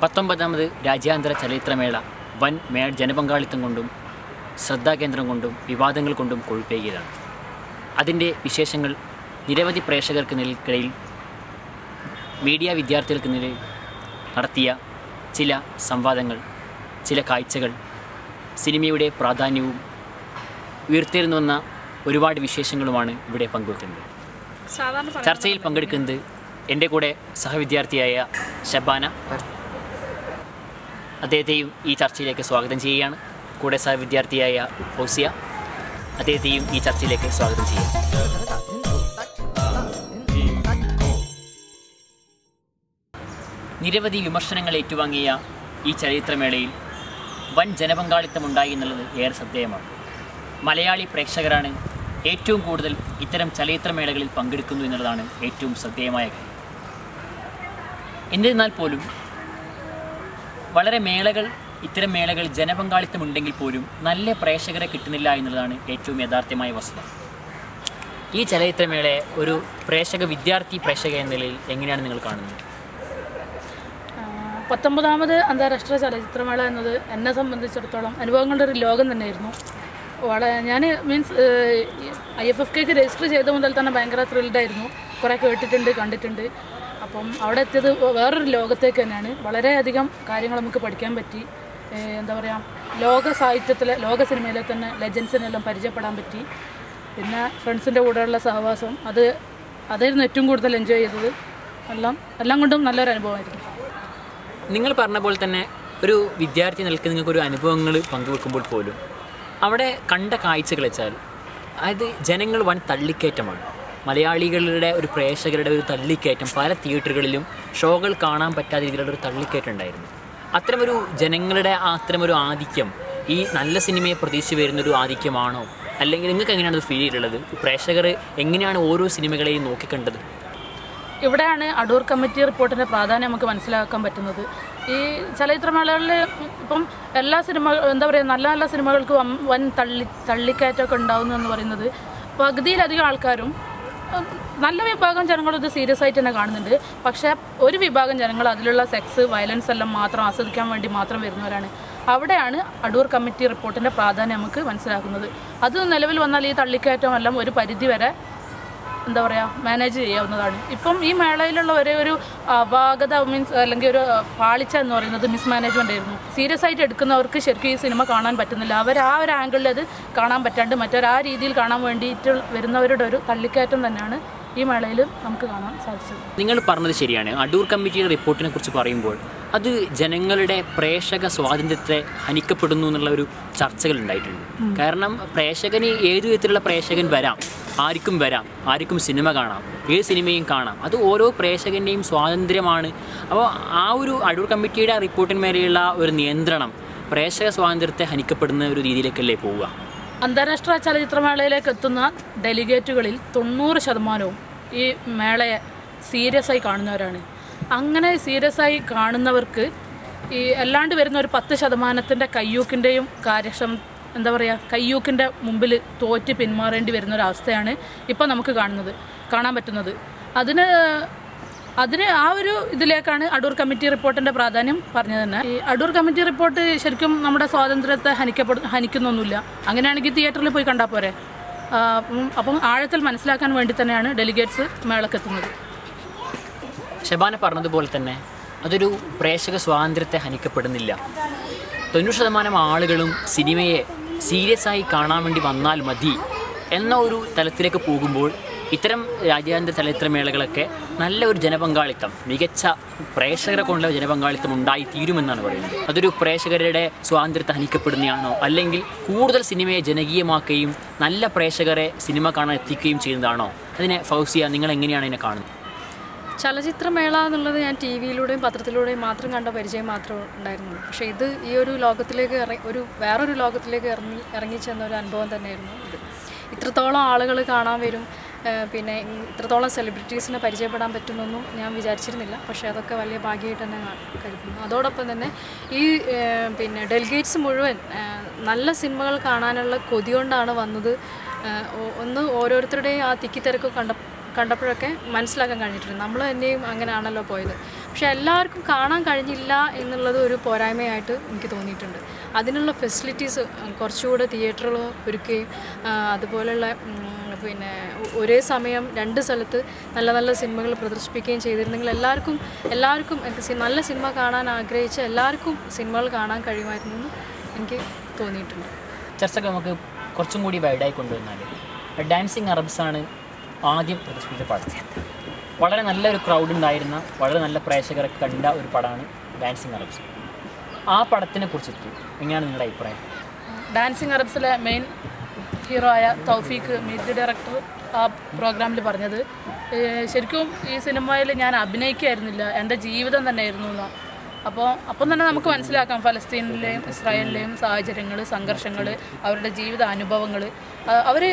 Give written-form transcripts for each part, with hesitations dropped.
പത്തൊമ്പതാമത് രാജ്യാന്തര ചലച്ചിത്രമേള വൻ ജനപങ്കാളിത്തം കൊണ്ടും ശ്രദ്ധാകേന്ദ്രം കൊണ്ടും വിവാദങ്ങൾ കൊണ്ടും കൊഴുപ്പേകിയതാണ്. അതിൻ്റെ വിശേഷങ്ങൾ നിരവധി പ്രേക്ഷകർക്ക് നിലയ്ക്കിടയിൽ മീഡിയ വിദ്യാർത്ഥികൾക്ക് നിലയിൽ നടത്തിയ ചില സംവാദങ്ങൾ, ചില കാഴ്ചകൾ, സിനിമയുടെ പ്രാധാന്യവും ഉയർത്തിരുന്നു വന്ന ഒരുപാട് വിശേഷങ്ങളുമാണ് ഇവിടെ പങ്കുവെക്കുന്നത്. ചർച്ചയിൽ പങ്കെടുക്കുന്നത് എൻ്റെ കൂടെ സഹവിദ്യാർത്ഥിയായ ഷബാന. അദ്ദേഹത്തെയും ഈ ചർച്ചയിലേക്ക് സ്വാഗതം ചെയ്യുകയാണ്. കൂടെ സഹവിദ്യാർത്ഥിയായ ഫൗസിയ, അദ്ദേഹത്തെയും ഈ ചർച്ചയിലേക്ക് സ്വാഗതം ചെയ്യാം. നിരവധി വിമർശനങ്ങൾ ഏറ്റുവാങ്ങിയ ഈ ചലച്ചിത്രമേളയിൽ വൻ ജനപങ്കാളിത്തമുണ്ടായി എന്നുള്ളത് ഏറെ ശ്രദ്ധേയമാണ്. മലയാളി പ്രേക്ഷകരാണ് ഏറ്റവും കൂടുതൽ ഇത്തരം ചലച്ചിത്രമേളകളിൽ പങ്കെടുക്കുന്നു എന്നുള്ളതാണ് ഏറ്റവും ശ്രദ്ധേയമായ കാര്യം. എന്നിരുന്നാൽ പോലും ഇത്തരം മേളകൾ ജനപങ്കാളിത്തമുണ്ടെങ്കിൽ പോലും നല്ല പ്രേക്ഷകരെ കിട്ടുന്നില്ല എന്നുള്ളതാണ് ഏറ്റവും യഥാർത്ഥമായ വസ്തുത. ഈ ചലച്ചിത്രമേളയെ ഒരു വിദ്യാർത്ഥി പ്രേക്ഷക എന്ന നിലയിൽ എങ്ങനെയാണ് നിങ്ങൾ കാണുന്നത്? 19ാമത് അന്താരാഷ്ട്ര ചലച്ചിത്രമേള എന്നത് എന്നെ സംബന്ധിച്ചിടത്തോളം അനുഭവങ്ങളുടെ ഒരു ലോകം തന്നെയായിരുന്നു. ഞാൻ IFFKക്ക് രജിസ്റ്റർ ചെയ്ത മുതൽ തന്നെ ഭയങ്കര ത്രിൽഡായിരുന്നു. കുറേ കേട്ടിട്ടുണ്ട്, കണ്ടിട്ടുണ്ട്. അപ്പം അവിടെ എത്തിയത് വേറൊരു ലോകത്തേക്ക് തന്നെയാണ്. വളരെയധികം കാര്യങ്ങൾ നമുക്ക് പഠിക്കാൻ പറ്റി. എന്താ പറയുക, ലോക സാഹിത്യത്തിലെ, ലോക സിനിമയിലെ തന്നെ ലെജൻസിനെല്ലാം പരിചയപ്പെടാൻ പറ്റി. പിന്നെ ഫ്രണ്ട്സിൻ്റെ കൂടെയുള്ള സഹവാസം, അതായിരുന്നു ഏറ്റവും കൂടുതൽ എൻജോയ് ചെയ്തത്. എല്ലാം കൊണ്ടും നല്ലൊരു അനുഭവമായിരുന്നു. നിങ്ങൾ പറഞ്ഞ പോലെ തന്നെ ഒരു വിദ്യാർത്ഥി നിൽക്കുന്ന നിങ്ങൾക്കൊരു അനുഭവങ്ങൾ പങ്കുവെക്കുമ്പോൾ പോലും അവിടെ കണ്ട കാഴ്ചകൾ വെച്ചാൽ അത് ജനങ്ങൾ വൻ തള്ളിക്കയറ്റമാണ്. മലയാളികളുടെ ഒരു പ്രേക്ഷകരുടെ ഒരു തള്ളിക്കയറ്റം, പല തിയേറ്ററുകളിലും ഷോകൾ കാണാൻ പറ്റാത്ത രീതിയിലുള്ള ഒരു തള്ളിക്കയറ്റം ഉണ്ടായിരുന്നു. അത്തരമൊരു ജനങ്ങളുടെ അത്തരമൊരു ആധിക്യം ഈ നല്ല സിനിമയെ പ്രതീക്ഷിച്ച് വരുന്നൊരു ആധിക്യമാണോ, അല്ലെങ്കിൽ നിങ്ങൾക്ക് എങ്ങനെയാണ് അത് ഫീൽ ചെയ്തിട്ടുള്ളത്? പ്രേക്ഷകർ എങ്ങനെയാണ് ഓരോ സിനിമകളെയും നോക്കിക്കണ്ടത്? ഇവിടെയാണ് അടൂർ കമ്മിറ്റി റിപ്പോർട്ടിൻ്റെ പ്രാധാന്യം നമുക്ക് മനസ്സിലാക്കാൻ പറ്റുന്നത്. ഈ ചലച്ചിത്രമേളകളിൽ ഇപ്പം എല്ലാ എന്താ പറയുക, നല്ല നല്ല സിനിമകൾക്ക് വൻ തള്ളിക്കയറ്റമൊക്കെ ഉണ്ടാകുന്നു എന്ന് പറയുന്നത് പകുതിയിലധികം ആൾക്കാരും, നല്ല വിഭാഗം ജനങ്ങൾ ഇത് സീരിയസ് ആയിട്ട് തന്നെ കാണുന്നുണ്ട്. പക്ഷേ ഒരു വിഭാഗം ജനങ്ങൾ അതിലുള്ള സെക്സ്, വയലൻസ് എല്ലാം മാത്രം ആസ്വദിക്കാൻ വേണ്ടി മാത്രം വരുന്നവരാണ്. അവിടെയാണ് അടൂർ കമ്മിറ്റി റിപ്പോർട്ടിൻ്റെ പ്രാധാന്യം നമുക്ക് മനസ്സിലാക്കുന്നത്. അത് നിലവിൽ വന്നാൽ ഈ തള്ളിക്കയറ്റം എല്ലാം ഒരു പരിധി വരെ എന്താ പറയുക മാനേജ് ചെയ്യാവുന്നതാണ്. ഇപ്പം ഈ മേളയിലുള്ള ഒരു അപാകത അല്ലെങ്കിൽ ഒരു പാളിച്ച എന്ന് പറയുന്നത് മിസ്മാനേജ്മെൻ്റ് ആയിരുന്നു. സീരിയസ് ആയിട്ട് എടുക്കുന്നവർക്ക് ശരിക്കും ഈ സിനിമ കാണാൻ പറ്റുന്നില്ല. അവർ ആ ഒരു ആംഗിളിൽ അത് കാണാൻ പറ്റാണ്ട് ആ രീതിയിൽ കാണാൻ വേണ്ടിയിട്ട് വരുന്നവരുടെ ഒരു തള്ളിക്കയറ്റം തന്നെയാണ് ഈ മേളയിൽ നമുക്ക് കാണാൻ സാധിച്ചത്. നിങ്ങൾ പറഞ്ഞത് ശരിയാണ്. അടൂർ കമ്മിറ്റിയുടെ റിപ്പോർട്ടിനെ കുറിച്ച് പറയുമ്പോൾ അത് ജനങ്ങളുടെ പ്രേക്ഷക സ്വാതന്ത്ര്യത്തെ ഹനിക്കപ്പെടുന്നു എന്നുള്ള ഒരു ചർച്ചകൾ ഉണ്ടായിട്ടുണ്ട്. കാരണം പ്രേക്ഷകന് ഏതു വിധത്തിലുള്ള പ്രേക്ഷകൻ ആർക്കും സിനിമ കാണാം, ഏത് സിനിമയും കാണാം. അത് ഓരോ പ്രേക്ഷകൻ്റെയും സ്വാതന്ത്ര്യമാണ്. അപ്പോൾ ആ ഒരു അടൂർ കമ്മിറ്റിയുടെ റിപ്പോർട്ടിന്മേലെയുള്ള ഒരു നിയന്ത്രണം പ്രേക്ഷക സ്വാതന്ത്ര്യത്തെ ഹനിക്കപ്പെടുന്ന ഒരു രീതിയിലേക്കല്ലേ പോവുക? അന്താരാഷ്ട്ര ചലച്ചിത്രമേളയിലേക്ക് എത്തുന്ന ഡെലിഗേറ്റുകളിൽ 90% ഈ മേളയെ സീരിയസ് ആയി കാണുന്നവരാണ്. അങ്ങനെ സീരിയസ് ആയി കാണുന്നവർക്ക് ഈ അല്ലാണ്ട് വരുന്ന ഒരു 10% കയ്യൂക്കിൻ്റെയും എന്താ പറയുക, കയ്യൂക്കിൻ്റെ മുമ്പിൽ തോറ്റ് പിന്മാറേണ്ടി വരുന്നൊരവസ്ഥയാണ് ഇപ്പോൾ നമുക്ക് കാണാൻ പറ്റുന്നത്. അതിന് ആ ഒരു ഇതിലേക്കാണ് അടൂർ കമ്മിറ്റി റിപ്പോർട്ടിൻ്റെ പ്രാധാന്യം പറഞ്ഞത് തന്നെ. ഈ അടൂർ കമ്മിറ്റി റിപ്പോർട്ട് ശരിക്കും നമ്മുടെ സ്വാതന്ത്ര്യത്തെ ഹനിക്കുന്നൊന്നുമില്ല. അങ്ങനെയാണെങ്കിൽ തിയേറ്ററിൽ പോയി കണ്ടാൽ പോരെ. അപ്പം ആഴത്തിൽ മനസ്സിലാക്കാൻ വേണ്ടി തന്നെയാണ് ഡെലിഗേറ്റ്സ് മേളക്കെത്തുന്നത്. ഷബാന പറഞ്ഞതുപോലെ തന്നെ അതൊരു പ്രേക്ഷക സ്വാതന്ത്ര്യത്തെ ഹനിക്കപ്പെടുന്നില്ല. 90% ആളുകളും സിനിമയെ സീരിയസ് ആയി കാണാൻ വേണ്ടി വന്നാൽ മതി എന്ന ഒരു തലത്തിലേക്ക് പോകുമ്പോൾ ഇത്തരം രാജ്യാന്തര ചലച്ചിത്രമേളകളൊക്കെ നല്ല ഒരു ജനപങ്കാളിത്തം, മികച്ച പ്രേക്ഷകരെ കൊണ്ടുള്ള ജനപങ്കാളിത്തം ഉണ്ടായി തീരുമെന്നാണ് പറയുന്നത്. അതൊരു പ്രേക്ഷകരുടെ സ്വാതന്ത്ര്യത്തെ ഹനിക്കപ്പെടുന്നതാണോ, അല്ലെങ്കിൽ കൂടുതൽ സിനിമയെ ജനകീയമാക്കുകയും നല്ല പ്രേക്ഷകരെ സിനിമ കാണാൻ എത്തിക്കുകയും ചെയ്യുന്നതാണോ? അതിനെ ഫൗസിയ, നിങ്ങൾ എങ്ങനെയാണ് ഇതിനെ കാണുന്നത്? ചലച്ചിത്രമേള എന്നുള്ളത് ഞാൻ ടി വിയിലൂടെയും പത്രത്തിലൂടെയും മാത്രം കണ്ട പരിചയം മാത്രമേ ഉണ്ടായിരുന്നുള്ളൂ. പക്ഷേ ഇത് ഈ ഒരു ലോകത്തിലേക്ക് വേറൊരു ലോകത്തിലേക്ക് ഇറങ്ങിച്ചെന്ന ഒരു അനുഭവം തന്നെയായിരുന്നു ഇത്. ഇത്രത്തോളം ആളുകൾ കാണാൻ വരും, പിന്നെ ഇത്രത്തോളം സെലിബ്രിറ്റീസിനെ പരിചയപ്പെടാൻ പറ്റുമെന്നൊന്നും ഞാൻ വിചാരിച്ചിരുന്നില്ല. പക്ഷേ അതൊക്കെ വലിയ ഭാഗ്യമായിട്ട് തന്നെ കരുതുന്നു. അതോടൊപ്പം തന്നെ ഈ പിന്നെ ഡെലിഗേറ്റ്സ് മുഴുവൻ നല്ല സിനിമകൾ കാണാനുള്ള കൊതി കൊണ്ടാണ് വന്നത്. ഒന്ന് ഓരോരുത്തരുടെയും ആ തിക്കിത്തിരക്ക് കണ്ടപ്പോഴൊക്കെ മനസ്സിലാക്കാൻ കഴിഞ്ഞിട്ടുണ്ട്. നമ്മൾ തന്നെയും അങ്ങനെയാണല്ലോ പോയത്. പക്ഷെ എല്ലാവർക്കും കാണാൻ കഴിഞ്ഞില്ല എന്നുള്ളത് ഒരു പോരായ്മയായിട്ട് എനിക്ക് തോന്നിയിട്ടുണ്ട്. അതിനുള്ള ഫെസിലിറ്റീസ് കുറച്ചുകൂടെ തിയേറ്ററുകൾ ഒരുക്കുകയും അതുപോലെയുള്ള പിന്നെ ഒരേ സമയം 2 സ്ഥലത്ത് നല്ല നല്ല സിനിമകൾ പ്രദർശിപ്പിക്കുകയും ചെയ്തിരുന്നെങ്കിൽ എല്ലാവർക്കും നല്ല സിനിമ കാണാൻ ആഗ്രഹിച്ച എല്ലാവർക്കും സിനിമകൾ കാണാൻ കഴിയുമായിരുന്നു എന്ന് എനിക്ക് തോന്നിയിട്ടുണ്ട്. ചർച്ചകൾ നമുക്ക് കുറച്ചും കൂടി വൈഡായി കൊണ്ടുവന്നാൽ ഡാൻസിങ് അറബ്സാണ് ആദ്യം പ്രദർശിപ്പിച്ച പടം. വളരെ നല്ലൊരു ക്രൗഡ് ഉണ്ടായിരുന്ന, വളരെ നല്ല പ്രേക്ഷകരൊക്കെ കണ്ട ഒരു പടമാണ് ഡാൻസിങ് അറബ്സ്. ആ പടത്തിനെ കുറിച്ചിട്ട് എങ്ങനെയാണ് നിങ്ങളുടെ അഭിപ്രായം? ഡാൻസിങ് അറബ്സിലെ മെയിൻ ഹീറോ ആയ തൗഫീഖ്, മീറ്റ് ദി ഡയറക്ടർ, ആ പ്രോഗ്രാമിൽ പറഞ്ഞത് ശരിക്കും ഈ സിനിമയിൽ ഞാൻ അഭിനയിക്കുകയായിരുന്നില്ല, എൻ്റെ ജീവിതം തന്നെയായിരുന്നു എന്നാണ്. അപ്പം തന്നെ നമുക്ക് മനസ്സിലാക്കാം ഫലസ്തീനിലെയും ഇസ്രായേലിലെയും സാഹചര്യങ്ങൾ, സംഘർഷങ്ങൾ, അവരുടെ ജീവിത അനുഭവങ്ങൾ അവർ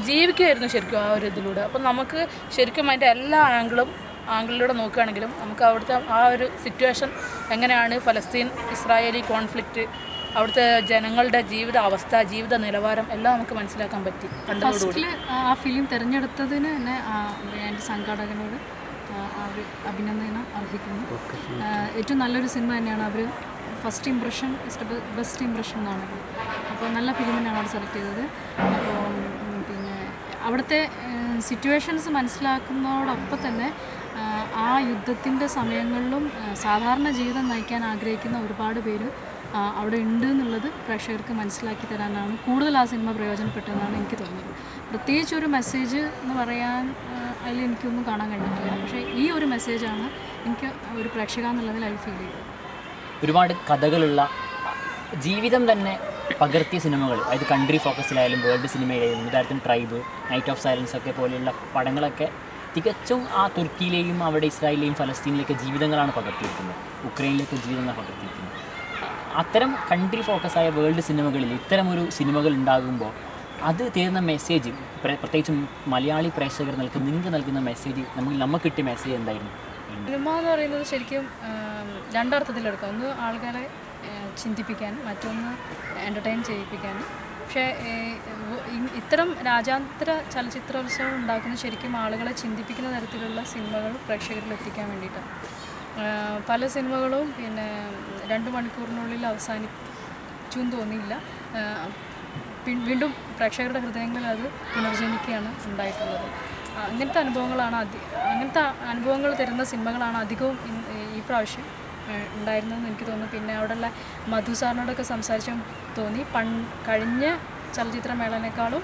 ജീവിക്കുകയായിരുന്നു ശരിക്കും ആ ഒരു ഇതിലൂടെ. അപ്പം നമുക്ക് ശരിക്കും അതിൻ്റെ എല്ലാ ആംഗിളിലൂടെ നോക്കുകയാണെങ്കിലും നമുക്ക് അവിടുത്തെ ആ ഒരു സിറ്റുവേഷൻ എങ്ങനെയാണ്, ഫലസ്തീൻ ഇസ്രായേലി കോൺഫ്ലിക്റ്റ്, അവിടുത്തെ ജനങ്ങളുടെ ജീവിത അവസ്ഥ, ജീവിത നിലവാരം എല്ലാം നമുക്ക് മനസ്സിലാക്കാൻ പറ്റി. ഫസ്റ്റിൽ ആ ഫിലിം തിരഞ്ഞെടുത്തതിന് തന്നെ എൻ്റെ സംഘാടകനോട് അവർ അഭിനന്ദനം അർഹിക്കുന്നു. ഏറ്റവും നല്ലൊരു സിനിമ തന്നെയാണ്. അവർ ഫസ്റ്റ് ഇംപ്രഷൻ ബെസ്റ്റ് ഇംപ്രഷൻ എന്നാണ്. അപ്പോൾ നല്ല ഫിലിമിനാണ് അവർ സെലക്ട് ചെയ്തത്. അപ്പോൾ പിന്നെ അവിടുത്തെ സിറ്റുവേഷൻസ് മനസ്സിലാക്കുന്നതോടൊപ്പം തന്നെ ആ യുദ്ധത്തിൻ്റെ സമയങ്ങളിലും സാധാരണ ജീവിതം നയിക്കാൻ ആഗ്രഹിക്കുന്ന ഒരുപാട് പേര് അവിടെ ഉണ്ട് എന്നുള്ളത് പ്രേക്ഷകർക്ക് മനസ്സിലാക്കി തരാനാണ് കൂടുതൽ ആ സിനിമ പ്രയോജനപ്പെട്ടതെന്നാണ് എനിക്ക് തോന്നുന്നത്. പ്രത്യേകിച്ച് ഒരു മെസ്സേജ് എന്ന് പറയാൻ അതിൽ എനിക്കൊന്നും കാണാൻ കഴിഞ്ഞിട്ടില്ല. പക്ഷേ ഈ ഒരു മെസ്സേജാണ് എനിക്ക് ഒരു പ്രേക്ഷക എന്നുള്ളതിൽ അതിൽ ഫീൽ ചെയ്തത്. ഒരുപാട് കഥകളുള്ള ജീവിതം തന്നെ പകർത്തിയ സിനിമകൾ, അതായത് കൺട്രി ഫോക്കസിലായാലും വേൾഡ് സിനിമയിലായാലും ഉദാഹരണത്തിന് ട്രൈബ്, നൈറ്റ് ഓഫ് സൈലൻസ് ഒക്കെ പോലെയുള്ള പടങ്ങളൊക്കെ തികച്ചും ആ തുർക്കിയിലെയും അവിടെ ഇസ്രായേലിലെയും ഫലസ്തീനിലേക്ക് ജീവിതങ്ങളാണ് പകർത്തിയിരിക്കുന്നത്, ഉക്രൈനിലേക്ക് ജീവിതങ്ങൾ പകർത്തിയിരിക്കുന്നത്. അത്തരം കൺട്രി ഫോക്കസായ വേൾഡ് സിനിമകളിൽ ഇത്തരമൊരു സിനിമകൾ ഉണ്ടാകുമ്പോൾ അത് തരുന്ന മെസ്സേജ്, പ്രത്യേകിച്ചും മലയാളി പ്രേക്ഷകർ നിങ്ങൾക്ക് നൽകുന്ന മെസ്സേജ്, നമുക്ക് കിട്ടിയ മെസ്സേജ് എന്തായിരുന്നു? സിനിമ എന്ന് പറയുന്നത് ശരിക്കും രണ്ടർത്ഥത്തിലെടുക്കാം. ഒന്ന് ആൾക്കാരെ ചിന്തിപ്പിക്കാൻ, മറ്റൊന്ന് എൻ്റർടൈൻ ചെയ്യിപ്പിക്കാനും. പക്ഷേ ഇത്തരം രാജ്യാന്തര ചലച്ചിത്രോത്സവം ഉണ്ടാക്കുന്ന ശരിക്കും ആളുകളെ ചിന്തിപ്പിക്കുന്ന തരത്തിലുള്ള സിനിമകൾ പ്രേക്ഷകരിൽ എത്തിക്കാൻ വേണ്ടിയിട്ടാണ്. പല സിനിമകളും പിന്നെ 2 മണിക്കൂറിനുള്ളിൽ അവസാനിച്ചും തോന്നിയില്ല. വീണ്ടും പ്രേക്ഷകരുടെ ഹൃദയങ്ങളിൽ അത് പുനർജനിക്കുകയാണ് ഉണ്ടായിട്ടുള്ളത്. അങ്ങനത്തെ അനുഭവങ്ങൾ തരുന്ന സിനിമകളാണ് അധികവും ഈ പ്രാവശ്യം ഉണ്ടായിരുന്നതെന്ന് എനിക്ക് തോന്നുന്നു. പിന്നെ അവിടെയുള്ള മധു സാറിനോടൊക്കെ സംസാരിച്ചും തോന്നി കഴിഞ്ഞ ചലച്ചിത്രമേളനേക്കാളും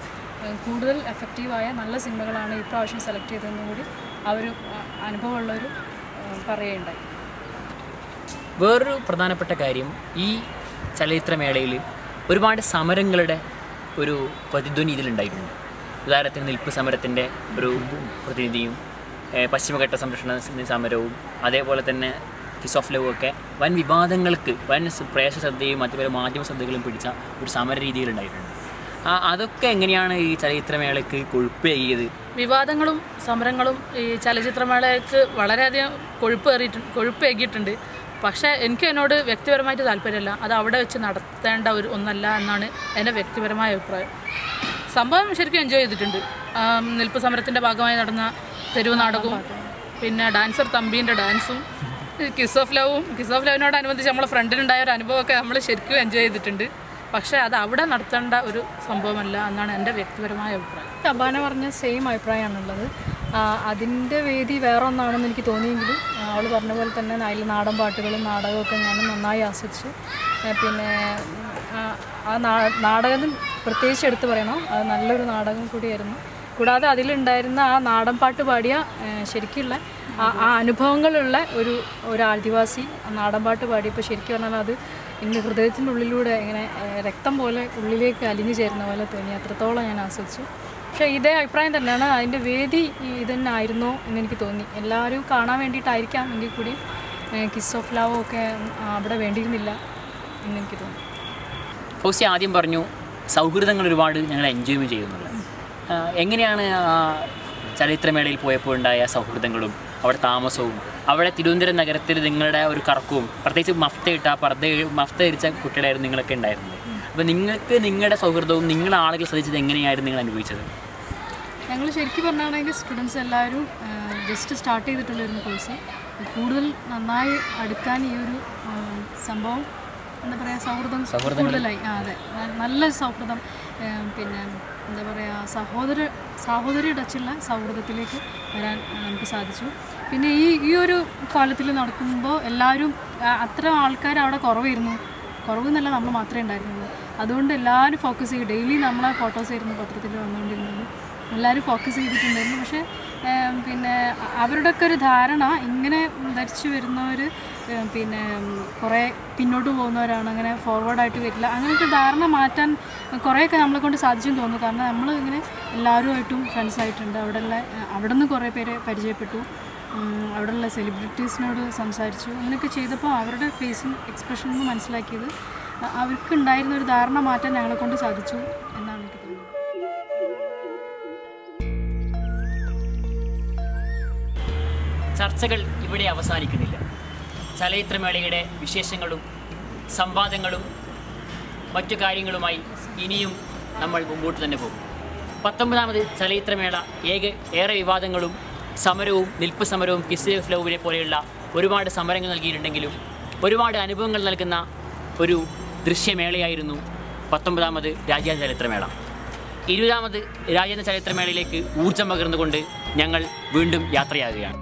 കൂടുതൽ എഫക്റ്റീവായ നല്ല സിനിമകളാണ് ഈ പ്രാവശ്യം സെലക്ട് ചെയ്തതെന്നും കൂടി ആ ഒരു അനുഭവമുള്ളവർ പറയുകയുണ്ടായി. വേറൊരു പ്രധാനപ്പെട്ട കാര്യം, ഈ ചലച്ചിത്രമേളയിൽ ഒരുപാട് സമരങ്ങളുടെ ഒരു പ്രതിധ്വനി ഇതിലുണ്ടായിരുന്നു. ഉദാഹരണത്തിന് നിൽപ്പ് സമരത്തിൻ്റെ ഒരു പ്രതിനിധിയും പശ്ചിമഘട്ട സംരക്ഷണ സമരവും അതേപോലെ തന്നെ കിസ് ഓഫ് ലവ് ഒക്കെ വൻ വിവാദങ്ങൾക്ക്, വൻ പ്രേക്ഷക ശ്രദ്ധയും അതുപോലെ മാധ്യമ ശ്രദ്ധകളും പിടിച്ച ഒരു സമര രീതിയിലുണ്ടായിട്ടുണ്ട്. അതൊക്കെ എങ്ങനെയാണ് ഈ ചലച്ചിത്രമേളയ്ക്ക് കൊഴുപ്പേകിയത്? വിവാദങ്ങളും സമരങ്ങളും ഈ ചലച്ചിത്രമേളയ്ക്ക് വളരെയധികം കൊഴുപ്പേകിയിട്ടുണ്ട്. പക്ഷേ എനിക്ക് എന്നോട് വ്യക്തിപരമായിട്ട് താല്പര്യമില്ല. അത് അവിടെ വെച്ച് നടത്തേണ്ട ഒന്നല്ല എന്നാണ് എൻ്റെ വ്യക്തിപരമായ അഭിപ്രായം. സംഭവം ശരിക്കും എൻജോയ് ചെയ്തിട്ടുണ്ട്. നിൽപ്പ് സമരത്തിൻ്റെ ഭാഗമായി നടന്ന തെരുവ് നാടകവും പിന്നെ ഡാൻസർ തമ്പീൻ്റെ ഡാൻസും കിസ് ഓഫ് ലവിനോടനുബന്ധിച്ച് നമ്മളെ ഫ്രണ്ടിനുണ്ടായ ഒരു അനുഭവമൊക്കെ നമ്മൾ ശരിക്കും എൻജോയ് ചെയ്തിട്ടുണ്ട്. പക്ഷേ അത് അവിടെ നടത്തേണ്ട ഒരു സംഭവമല്ല എന്നാണ് എൻ്റെ വ്യക്തിപരമായ അഭിപ്രായം. അബാന പറഞ്ഞ സെയിം അഭിപ്രായമാണുള്ളത്. അതിൻ്റെ വേദി വേറെ ഒന്നാണെന്ന് എനിക്ക് തോന്നിയെങ്കിലും അവൾ പറഞ്ഞ പോലെ തന്നെ അതിൽ നാടൻ പാട്ടുകളും നാടകമൊക്കെ ഞാൻ നന്നായി ആസ്വദിച്ചു. പിന്നെ ആ നാടകം പ്രത്യേകിച്ച് എടുത്തു പറയണം, അത് നല്ലൊരു നാടകം കൂടിയായിരുന്നു. കൂടാതെ അതിലുണ്ടായിരുന്ന ആ നാടൻ പാട്ട് പാടിയ ശരിക്കുള്ള ആ അനുഭവങ്ങളുള്ള ഒരു ആദിവാസി നാടൻ പാട്ട് പാടിയപ്പോൾ ശരിക്കും പറഞ്ഞാൽ അത് ഇന്ന് ഹൃദയത്തിൻ്റെ ഉള്ളിലൂടെ ഇങ്ങനെ രക്തം പോലെ ഉള്ളിലേക്ക് അലിഞ്ഞു ചേരുന്ന പോലെ തോന്നി. അത്രത്തോളം ഞാൻ ആസ്വദിച്ചു. പക്ഷേ ഇതേ അഭിപ്രായം തന്നെയാണ്, അതിൻ്റെ വേദി ഇത് തന്നെ ആയിരുന്നോ എന്നെനിക്ക് തോന്നി. എല്ലാവരും കാണാൻ വേണ്ടിയിട്ടായിരിക്കാം എങ്കിൽ കൂടി കിസ് ഓഫ് ലവ് ഒക്കെ അവിടെ വേണ്ടിയിരുന്നില്ല എന്നെനിക്ക് തോന്നി. ഫൗസി ആദ്യം പറഞ്ഞു സൗഹൃദങ്ങൾ ഒരുപാട് ഞങ്ങൾ എൻജോയ് ചെയ്യുന്നുള്ളത്. എങ്ങനെയാണ് ചലച്ചിത്രമേളയിൽ പോയപ്പോൾ ഉണ്ടായ സൗഹൃദങ്ങളും അവിടെ താമസവും അവിടെ തിരുവനന്തപുരം നഗരത്തിൽ നിങ്ങളുടെ ഒരു കറക്കവും, പ്രത്യേകിച്ച് മഫ്ത ധരിച്ച കുട്ടികളായിരുന്നു നിങ്ങളൊക്കെ ഉണ്ടായിരുന്നത്. അപ്പോൾ നിങ്ങൾക്ക് നിങ്ങളുടെ സൗഹൃദവും നിങ്ങളുടെ ആളുകൾ ശ്രദ്ധിച്ചത് എങ്ങനെയായിരുന്നു നിങ്ങൾ അനുഭവിച്ചത്? ഞങ്ങൾ ശരിക്കും പറഞ്ഞാണെങ്കിൽ സ്റ്റുഡൻസ് എല്ലാവരും ജസ്റ്റ് സ്റ്റാർട്ട് ചെയ്തിട്ടുള്ളൊരു കോഴ്സ്. കൂടുതൽ നന്നായി അടുക്കാൻ ഈ ഒരു സംഭവം എന്താ പറയുക, സൗഹൃദം കൂടുതലായി. അതെ, നല്ല സൗഹൃദം. പിന്നെ എന്താ പറയുക, സഹോദരി ടച്ചുള്ള സൗഹൃദത്തിലേക്ക് വരാൻ നമുക്ക് സാധിച്ചു. പിന്നെ ഈ ഒരു കാലത്തിൽ നടക്കുമ്പോൾ എല്ലാവരും അത്ര ആൾക്കാർ അവിടെ കുറവെന്നല്ല, നമ്മൾ മാത്രമേ ഉണ്ടായിരുന്നുള്ളൂ. അതുകൊണ്ട് എല്ലാവരും ഫോക്കസ് ചെയ്യും. ഡെയിലി നമ്മളെ ഫോട്ടോസ് ആയിരുന്നു പത്രത്തിൽ വന്നുകൊണ്ടിരുന്നത്. എല്ലാവരും ഫോക്കസ് ചെയ്തിട്ടുണ്ടായിരുന്നു. പക്ഷേ പിന്നെ അവരുടെയൊക്കെ ഒരു ധാരണ ഇങ്ങനെ ധരിച്ചു വരുന്നവർ പിന്നെ കുറേ പിന്നോട്ട് പോകുന്നവരാണ്, അങ്ങനെ ഫോർവേഡായിട്ട് വരില്ല, അങ്ങനത്തെ ധാരണ മാറ്റാൻ കുറേയൊക്കെ നമ്മളെ കൊണ്ട് സാധിച്ചെന്ന് തോന്നുന്നു. കാരണം നമ്മൾ ഇങ്ങനെ എല്ലാവരുമായിട്ടും ഫ്രണ്ട്സായിട്ടുണ്ട്. അവിടെ നിന്ന് കുറേ പേരെ പരിചയപ്പെട്ടു, അവിടെയുള്ള സെലിബ്രിറ്റീസിനോട് സംസാരിച്ചു. അങ്ങനെയൊക്കെ ചെയ്തപ്പോൾ അവരുടെ ഫേസിങ് എക്സ്പ്രഷൻ നിന്ന് മനസ്സിലാക്കിയത് അവർക്കുണ്ടായിരുന്ന ഒരു ധാരണ മാറ്റാൻ ഞങ്ങളെ കൊണ്ട് സാധിച്ചു എന്നാണ് എനിക്ക് തോന്നുന്നത്. ചർച്ചകൾ ഇവിടെ അവസാനിക്കുന്നില്ല. ചലച്ചിത്രമേളയുടെ വിശേഷങ്ങളും സംവാദങ്ങളും മറ്റു കാര്യങ്ങളുമായി ഇനിയും നമ്മൾ മുമ്പോട്ട് തന്നെ പോകും. 19ാമത് ചലച്ചിത്രമേള ഏറെ വിവാദങ്ങളും സമരവും നിൽപ്പ് സമരവും കിസ് ഓഫ് ലവ് പോലെയുള്ള ഒരുപാട് സമരങ്ങൾ നൽകിയിട്ടുണ്ടെങ്കിലും ഒരുപാട് അനുഭവങ്ങൾ നൽകുന്ന ഒരു ദൃശ്യമേളയായിരുന്നു 19ാമത് രാജ്യാന്തര ചലച്ചിത്രമേള. 20ാമത് രാജ്യാന്തര ചലച്ചിത്രമേളയിലേക്ക് ഊർജ്ജം പകർന്നുകൊണ്ട് ഞങ്ങൾ വീണ്ടും യാത്രയാകുകയാണ്.